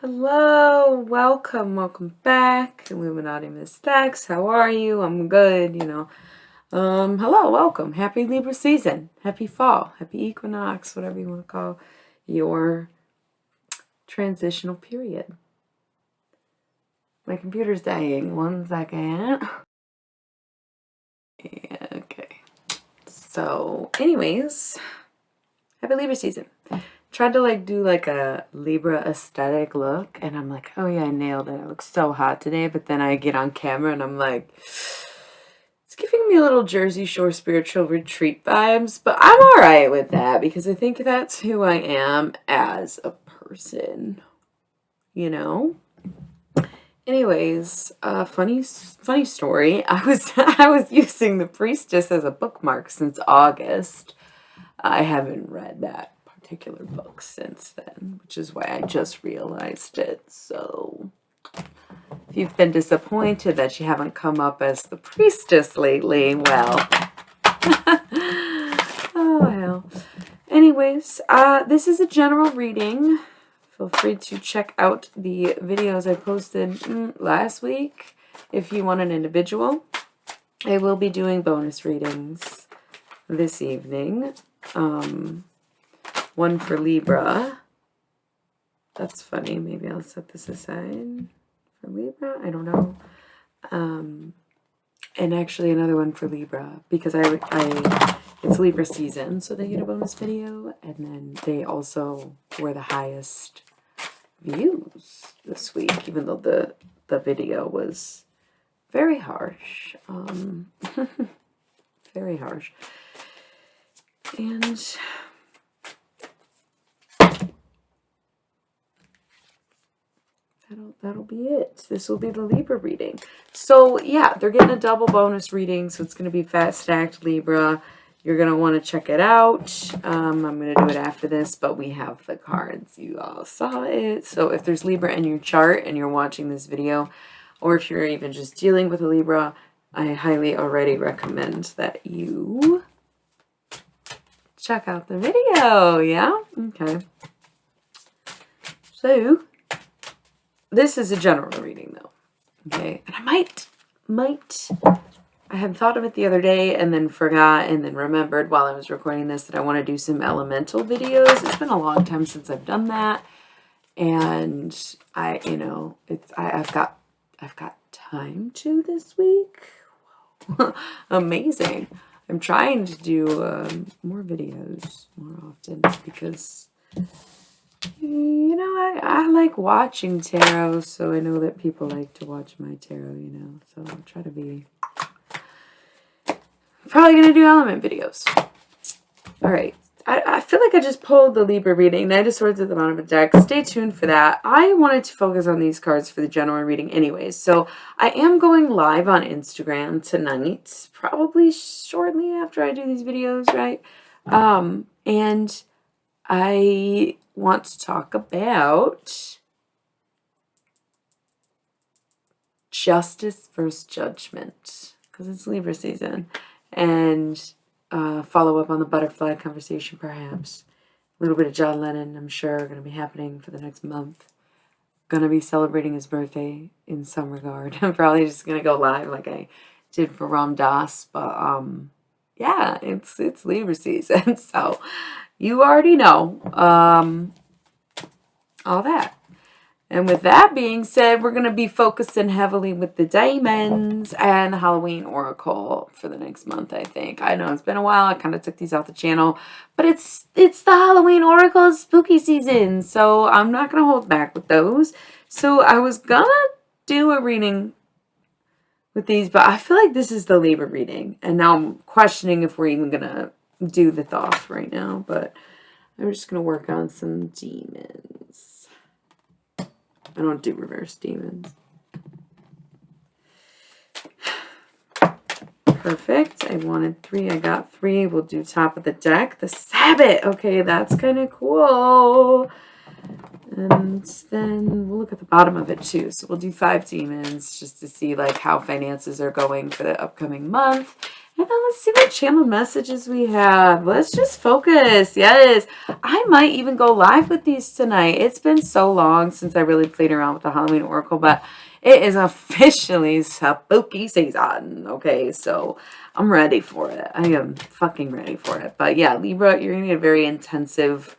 Hello, welcome back, Illuminaughty Mystex. How are you? I'm good, hello, welcome. Happy Libra season. Happy fall. Happy Equinox, whatever you want to call your transitional period. My computer's dying. 1 second. Yeah, okay. So, anyways, happy Libra season. Tried to do a Libra aesthetic look, and I'm like, oh yeah, I nailed it. I look so hot today. But then I get on camera and I'm like, it's giving me a little Jersey Shore spiritual retreat vibes, but I'm all right with that because I think that's who I am as a person, Anyways, funny story. I was using the Priestess as a bookmark since August. I haven't read that particular book since then, which is why I just realized it. So if you've been disappointed that you haven't come up as the Priestess lately, well, oh well. Anyways, this is a general reading. Feel free to check out the videos I posted last week if you want an individual. I will be doing bonus readings this evening. One for Libra. That's funny. Maybe I'll set this aside for Libra. I don't know. And actually another one for Libra because it's Libra season, so they get a bonus video, and then they also were the highest views this week, even though the video was very harsh. Very harsh. And that'll be it. This will be the Libra reading. So yeah, they're getting a double bonus reading, so it's going to be fat stacked Libra. You're going to want to check it out. I'm going to do it after this, but we have the cards. You all saw it. So if there's Libra in your chart and you're watching this video, or if you're even just dealing with a Libra, I highly already recommend that you check out the video. Yeah? Okay. So this is a general reading, though. Okay, and I I had thought of it the other day and then forgot and then remembered while I was recording this that I want to do some elemental videos. It's been a long time since I've done that, and I've got time to this week. Amazing. I'm trying to do more videos more often because I like watching tarot, so I know that people like to watch my tarot, so I'll try to be probably going to do element videos. All right. I feel like I just pulled the Libra reading, Knight of Swords at the bottom of the deck. Stay tuned for that. I wanted to focus on these cards for the general reading anyways, so I am going live on Instagram tonight, probably shortly after I do these videos, right? And I want to talk about justice versus judgment because it's Libra season, and follow up on the butterfly conversation, perhaps. A little bit of John Lennon, I'm sure, going to be happening for the next month. Going to be celebrating his birthday in some regard. I'm probably just going to go live like I did for Ram Dass, but yeah, it's Libra season, so you already know all that. And with that being said, we're going to be focusing heavily with the diamonds and the Halloween Oracle for the next month, I think. I know it's been a while. I kind of took these off the channel. But it's the Halloween Oracle spooky season, so I'm not going to hold back with those. So I was going to do a reading with these, but I feel like this is the Libra reading. And now I'm questioning if we're even going to do the Thoth right now. But I'm just going to work on some demons. I don't do reverse demons. Perfect. I wanted 3. I got 3. We'll do top of the deck. The Sabbath. Okay, that's kind of cool. And then we'll look at the bottom of it too. So we'll do 5 demons just to see how finances are going for the upcoming month. And then let's see what channel messages we have. Let's just focus. Yes. I might even go live with these tonight. It's been so long since I really played around with the Halloween Oracle, but it is officially spooky season. Okay, so I'm ready for it. I am fucking ready for it. But yeah, Libra, you're going to get a very intensive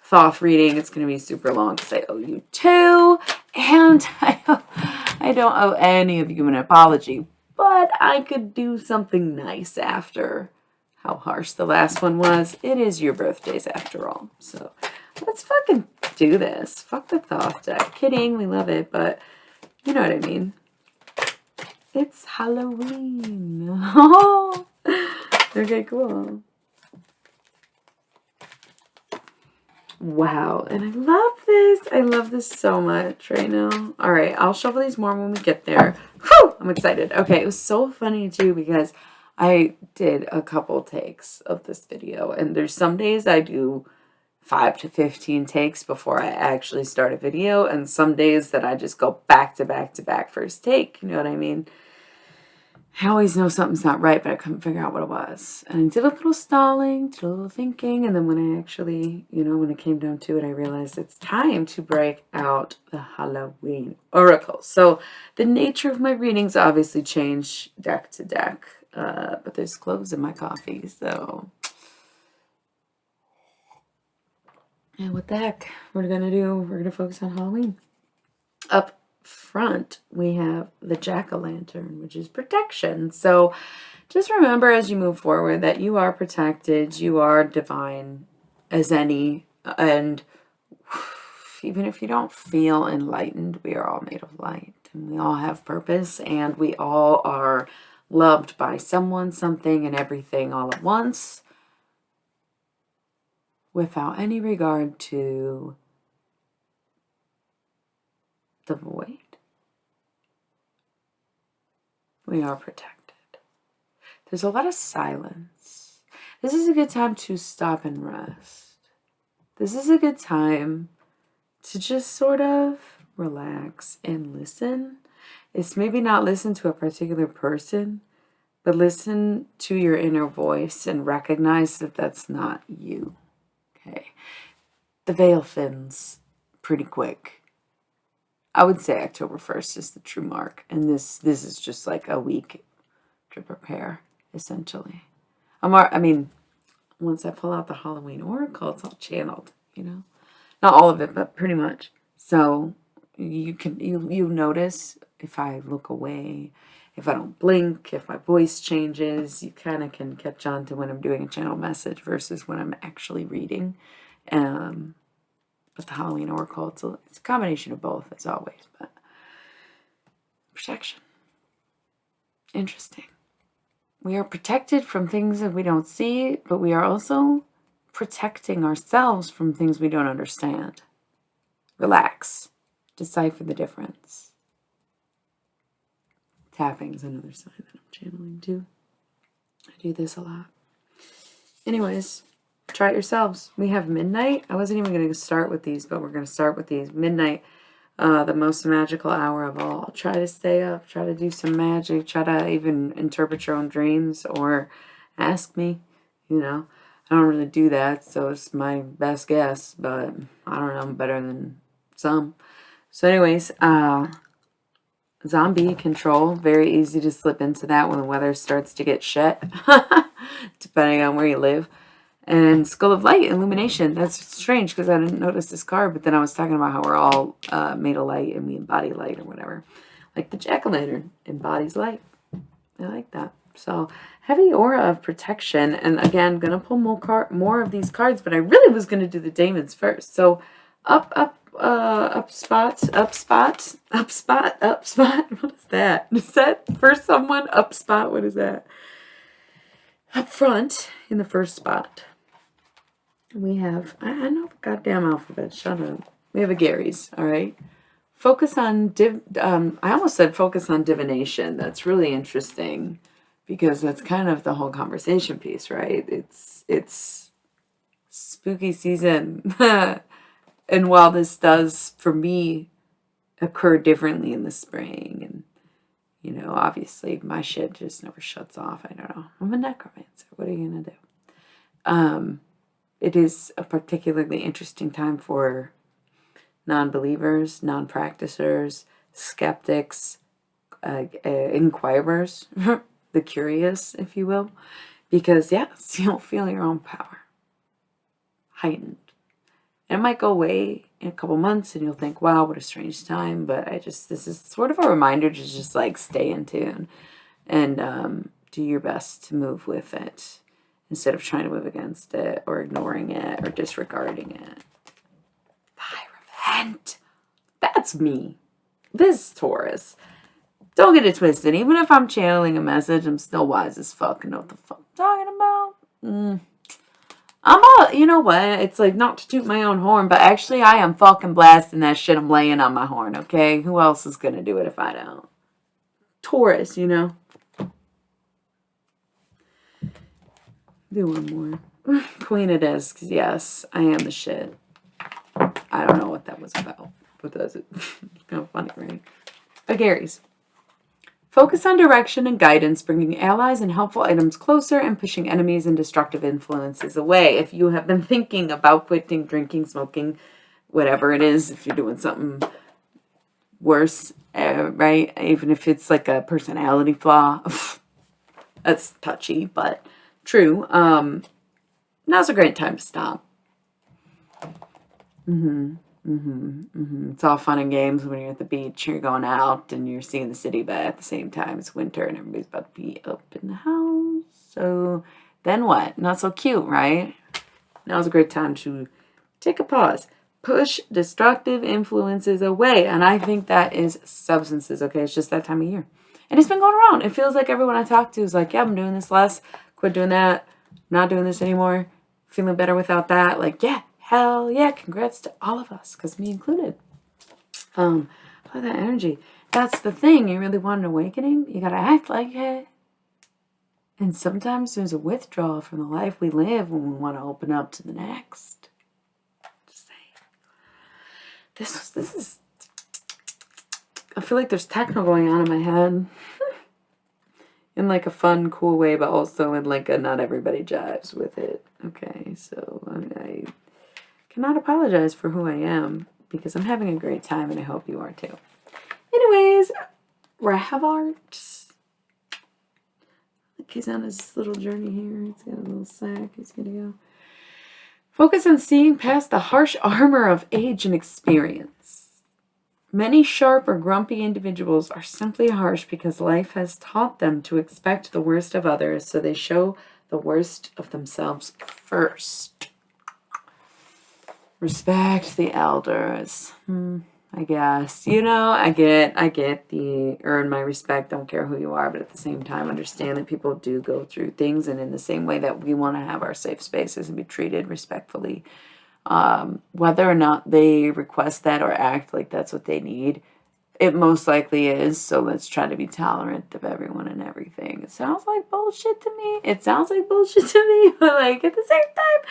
Thoth reading. It's going to be super long because I owe you two. And I don't owe any of you an apology. But I could do something nice after how harsh the last one was. It is your birthdays after all. So let's fucking do this. Fuck the Thoth deck. Kidding, we love it, but you know what I mean. It's Halloween. Oh, okay, cool. Wow, and I love this. I love this so much right now. All right, I'll shuffle these more when we get there. Whew, I'm excited. Okay, it was so funny too because I did a couple takes of this video, and there's some days I do 5 to 15 takes before I actually start a video, and some days that I just go back to back to back first take. You know what I mean? I always know something's not right, but I couldn't figure out what it was. And I did a little stalling, did a little thinking, and then when I actually, when it came down to it, I realized it's time to break out the Halloween Oracle. So the nature of my readings obviously change deck to deck, but there's cloves in my coffee, so... And what the heck we're going to do, we're going to focus on Halloween. Up front, we have the jack-o'-lantern, which is protection. So just remember as you move forward that you are protected, you are divine as any, and even if you don't feel enlightened, we are all made of light, and we all have purpose, and we all are loved by someone, something, and everything all at once, without any regard to the void. We are protected. There's a lot of silence. This is a good time to stop and rest. This is a good time to just sort of relax and listen. It's maybe not listen to a particular person, but listen to your inner voice and recognize that that's not you. Okay. The veil thins pretty quick. I would say October 1st is the true mark. And this is just like a week to prepare, essentially. Once I pull out the Halloween Oracle, it's all channeled, Not all of it, but pretty much. So you notice if I look away, if I don't blink, if my voice changes, you kind of can catch on to when I'm doing a channel message versus when I'm actually reading. But the Halloween Oracle, it's a combination of both, as always. But protection. Interesting. We are protected from things that we don't see, but we are also protecting ourselves from things we don't understand. Relax. Decipher the difference. Tapping is another sign that I'm channeling too. I do this a lot. Anyways, try it yourselves. We have midnight. I wasn't even going to start with these, but we're going to start with these. Midnight, the most magical hour of all. Try to stay up. Try to do some magic. Try to even interpret your own dreams or ask me. I don't really do that, so it's my best guess, but I don't know. I'm better than some. So anyways, zombie control. Very easy to slip into that when the weather starts to get shit, depending on where you live. And Skull of Light, illumination. That's strange because I didn't notice this card, but then I was talking about how we're all made of light and we embody light or whatever. Like the jack-o'-lantern embodies light. I like that. So heavy aura of protection. And again, going to pull more of these cards, but I really was going to do the daemons first. So up spot. What is that? Is that for someone? Up spot, what is that? Up front in the first spot. We have, I know the goddamn alphabet, shut up. We have a Gary's, all right? Focus on, I almost said focus on divination. That's really interesting because that's kind of the whole conversation piece, right? It's spooky season. And while this does, for me, occur differently in the spring, and, You know, obviously my shit just never shuts off. I don't know. I'm a necromancer. What are you going to do? It is a particularly interesting time for non-believers, non-practicers, skeptics, inquirers, the curious, if you will. Because, yes, you'll feel your own power heightened. And it might go away in a couple months and you'll think, wow, what a strange time. But this is sort of a reminder to just like stay in tune and do your best to move with it instead of trying to move against it or ignoring it or disregarding it. Hierophant. That's me. This Taurus. Don't get it twisted. Even if I'm channeling a message, I'm still wise as fuck and know what the fuck I'm talking about. I'm all, you know what? It's like, not to toot my own horn, but actually I am fucking blasting that shit. I'm laying on my horn, okay? Who else is going to do it if I don't? Taurus, you know? Do one more. Queen of Discs, yes. I am the shit. I don't know what that was about. But that's it. It's kind of funny, right? Agaries. Focus on direction and guidance, bringing allies and helpful items closer and pushing enemies and destructive influences away. If you have been thinking about quitting drinking, smoking, whatever it is, if you're doing something worse, right? Even if it's like a personality flaw, that's touchy, but true. Now's a great time to stop. It's all fun and games when you're at the beach, you're going out and you're seeing the city, but at the same time it's winter and everybody's about to be up in the house. So then what? Not so cute, right? Now's a great time to take a pause. Push destructive influences away. And I think that is substances, okay? It's just that time of year. And it's been going around. It feels like everyone I talk to is like, yeah, I'm doing this less. Quit doing that. Not doing this anymore. Feeling better without that. Like, yeah. Hell yeah, congrats to all of us, because me included. Apply that energy. That's the thing. You really want an awakening? You gotta act like it. And sometimes there's a withdrawal from the life we live when we want to open up to the next. Just saying. This is... I feel like there's techno going on in my head. In like a fun, cool way, but also in like a not everybody jives with it. Okay, so I cannot apologize for who I am because I'm having a great time and I hope you are too. Anyways, Rahavart. He's on his little journey here. He's got a little sack. He's gonna go. Focus on seeing past the harsh armor of age and experience. Many sharp or grumpy individuals are simply harsh because life has taught them to expect the worst of others, so they show the worst of themselves first. Respect the elders. I guess. You know, I get the earn my respect, don't care who you are, but at the same time understand that people do go through things, and in the same way that we want to have our safe spaces and be treated respectfully, whether or not they request that or act like that's what they need, it most likely is. So let's try to be tolerant of everyone and everything. It sounds like bullshit to me. But like at the same time,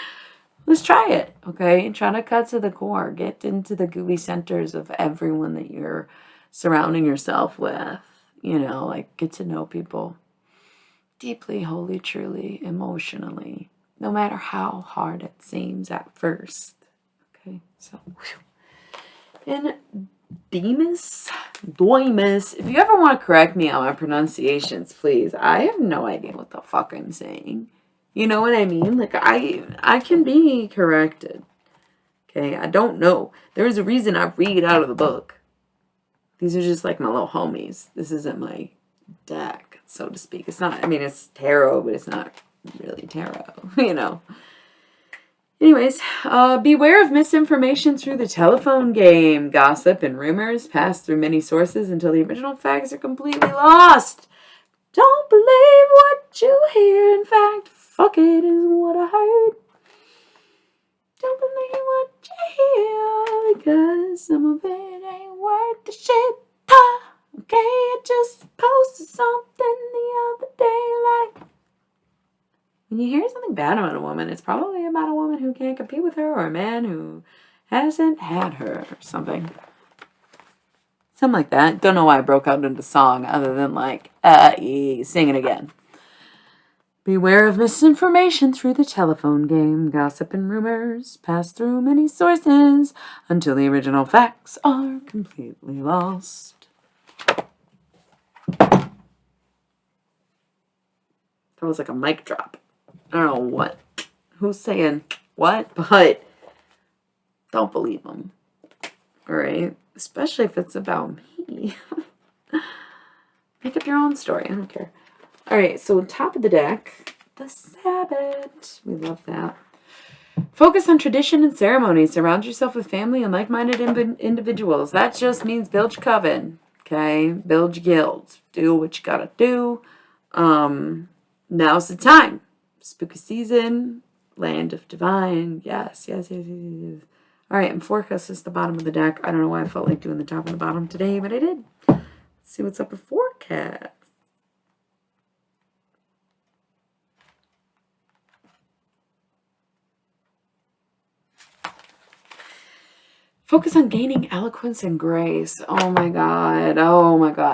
let's try it, okay? Try to cut to the core. Get into the gooey centers of everyone that you're surrounding yourself with. You know, like get to know people deeply, wholly, truly, emotionally, no matter how hard it seems at first. Okay, so. And Demus, if you ever want to correct me on my pronunciations, please. I have no idea what the fuck I'm saying. You know what I mean? Like, I can be corrected. Okay? I don't know. There's a reason I read out of the book. These are just like my little homies. This isn't my deck, so to speak. It's not, I mean, it's tarot, but it's not really tarot, you know. Anyways, beware of misinformation through the telephone game. Gossip and rumors pass through many sources until the original facts are completely lost. Don't believe what you hear. In fact, fuck it is what I heard. Don't believe what you hear because some of it ain't worth the shit. Okay, I just posted something the other day like, when you hear something bad about a woman, it's probably about a woman who can't compete with her or a man who hasn't had her or something. Something like that. Don't know why I broke out into song other than like, sing it again. Beware of misinformation through the telephone game. Gossip and rumors pass through many sources until the original facts are completely lost. That was like a mic drop. I don't know who's saying what, but don't believe them. All right? Especially if it's about me. Make up your own story. I don't care. All right, so top of the deck, the Sabbath. We love that. Focus on tradition and ceremony. Surround yourself with family and like-minded individuals. That just means build your coven, okay? Build your guild. Do what you gotta do. Now's the time. Spooky season, land of divine. Yes. All right, and forecast is the bottom of the deck. I don't know why I felt like doing the top and the bottom today, but I did. Let's see what's up with forecast. Focus on gaining eloquence and grace. Oh my God,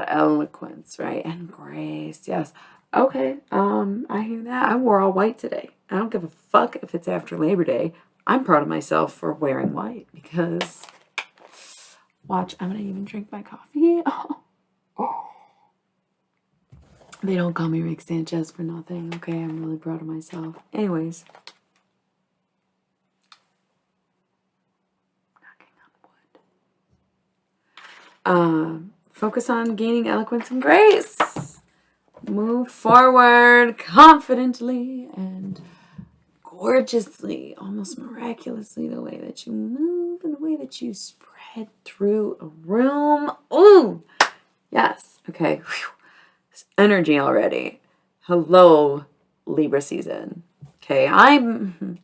eloquence, right? And grace, yes. Okay, I hear that. I wore all white today. I don't give a fuck if it's after Labor Day. I'm proud of myself for wearing white because, watch, I'm gonna even drink my coffee. Oh. They don't call me Rick Sanchez for nothing, okay? I'm really proud of myself. Anyways. Focus on gaining eloquence and grace. Move forward confidently and gorgeously, almost miraculously, the way that you move and the way that you spread through a room. Ooh, yes. Okay. Whew. This energy already. Hello, Libra season. Okay, I'm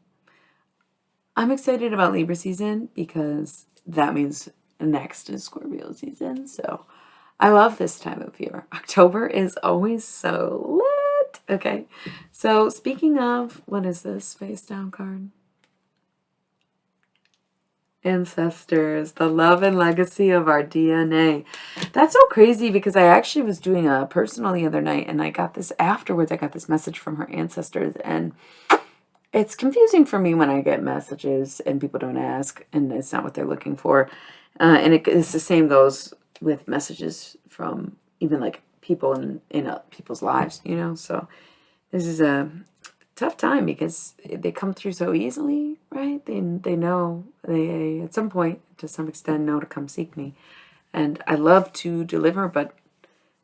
excited about Libra season because that means next is Scorpio season. So I love this time of year. October is always so lit. Okay. So speaking of, what is this face down card? Ancestors, the love and legacy of our DNA. That's so crazy because I actually was doing a personal the other night and I got this afterwards. I got this message from her ancestors, and it's confusing for me when I get messages and people don't ask and it's not what they're looking for. And it's the same goes with messages from even like people in people's lives, you know. So this is a tough time because they come through so easily, right? They know, they at some point to some extent know to come seek me, and I love to deliver, but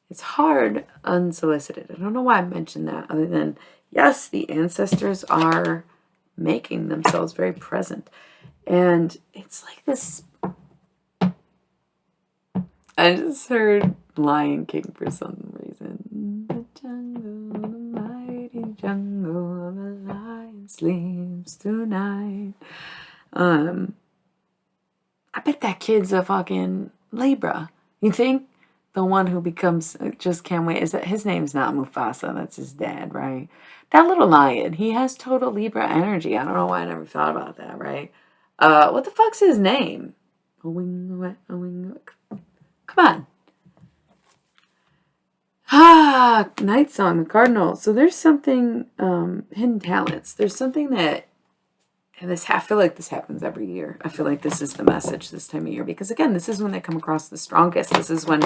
it's hard unsolicited. I don't know why I mentioned that other than yes, the ancestors are making themselves very present, and it's like this. I just heard Lion King for some reason. The jungle, the mighty jungle, the lion sleeps tonight. I bet that kid's a fucking Libra. You think? The one who becomes, just can't wait. Is that his name's not Mufasa? That's his dad, right? That little lion, he has total Libra energy. I don't know why I never thought about that, right? What the fuck's his name? Come on. Night Song, the Cardinal. So there's something, hidden talents. There's something that, and I feel like this happens every year. I feel like this is the message this time of year. Because again, this is when they come across the strongest. This is when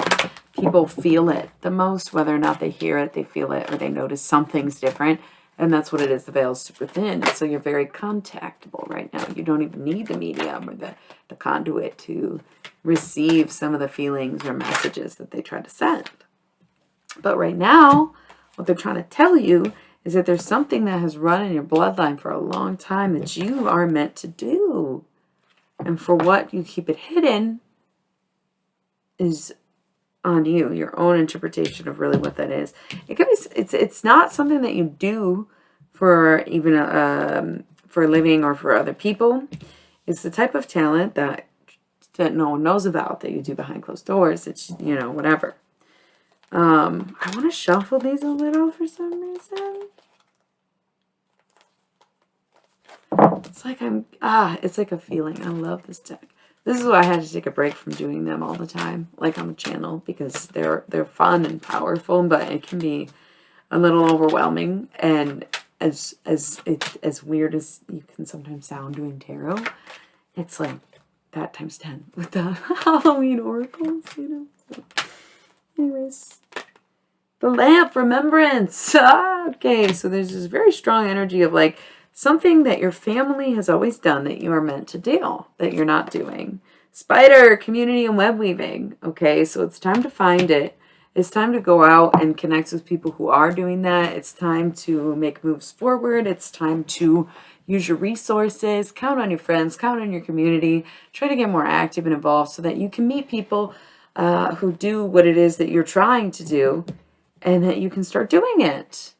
people feel it the most, whether or not they hear it, they feel it, or they notice something's different. And that's what it is. The veil's super thin. And so you're very contactable right now. You don't even need the medium or the conduit to receive some of the feelings or messages that they try to send. But right now, what they're trying to tell you is that there's something that has run in your bloodline for a long time that you are meant to do. And for what you keep it hidden is on you, your own interpretation of really what that is. It could be, it's not something that you do for even for a living or for other people. It's the type of talent that no one knows about, that you do behind closed doors. It's, you know, whatever. I want to shuffle these a little for some reason. It's like it's like a feeling. I love this deck. This is why I had to take a break from doing them all the time, like on the channel, because they're fun and powerful, but it can be a little overwhelming. And as weird as you can sometimes sound doing tarot, it's like that times 10 with the Halloween oracles, you know. So, anyways, the lamp, remembrance. Okay, so there's this very strong energy of like something that your family has always done that you are meant to do, that you're not doing. Spider, community, and web weaving. Okay, so it's time to find it. It's time to go out and connect with people who are doing that. It's time to make moves forward. It's time to use your resources. Count on your friends. Count on your community. Try to get more active and involved so that you can meet people who do what it is that you're trying to do and that you can start doing it.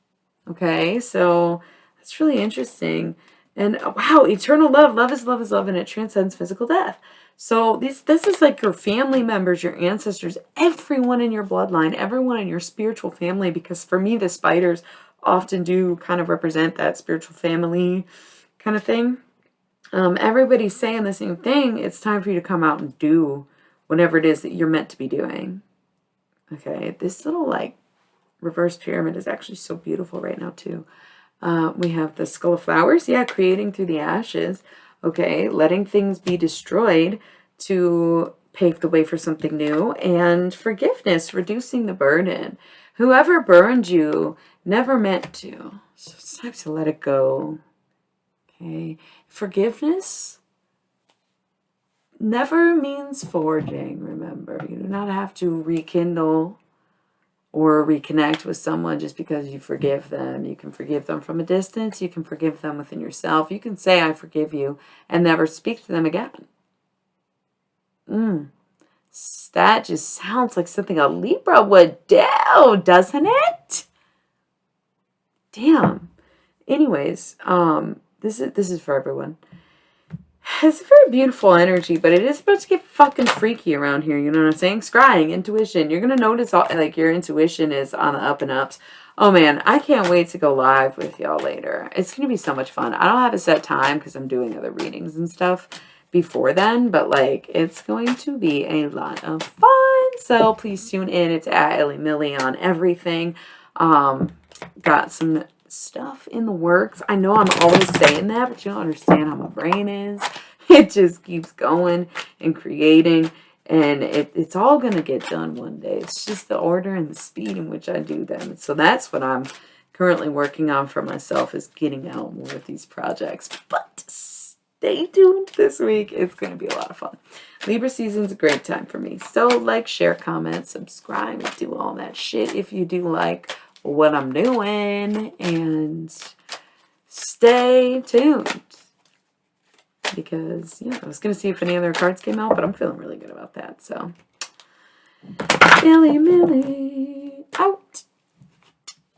Okay, so that's really interesting. And wow, eternal love. Love is love is love, and it transcends physical death. So this is like your family members, your ancestors, everyone in your bloodline, everyone in your spiritual family, because for me, the spiders often do kind of represent that spiritual family kind of thing. Everybody's saying the same thing. It's time for you to come out and do whatever it is that you're meant to be doing. Okay, this little like reverse pyramid is actually so beautiful right now too. We have the skull of flowers. Yeah, creating through the ashes. Okay, letting things be destroyed to pave the way for something new. And forgiveness, reducing the burden. Whoever burned you never meant to. So it's time to let it go. Okay, forgiveness never means forging, remember. You do not have to rekindle or reconnect with someone just because you forgive them. You can forgive them from a distance. You can forgive them within yourself. You can say, I forgive you, and never speak to them again. That just sounds like something a Libra would do, doesn't it? Damn. Anyways, this is for everyone. It's a very beautiful energy, but it is about to get fucking freaky around here. You know what I'm saying? Scrying, intuition. You're going to notice all, like your intuition is on the up and ups. Oh man, I can't wait to go live with y'all later. It's going to be so much fun. I don't have a set time because I'm doing other readings and stuff before then, but like it's going to be a lot of fun. So please tune in. It's at Ellie Millie on everything. Got some stuff in the works. I know I'm always saying that, but you don't understand how my brain is. It just keeps going and creating, and it's all gonna get done one day. It's just the order and the speed in which I do them. So that's what I'm currently working on for myself, is getting out more with these projects. But stay tuned this week. It's gonna be a lot of fun. Libra season's a great time for me. So like, share, comment, subscribe, do all that shit if you do like what I'm doing, and stay tuned, because yeah, I was gonna see if any other cards came out, but I'm feeling really good about that. So Millie Millie.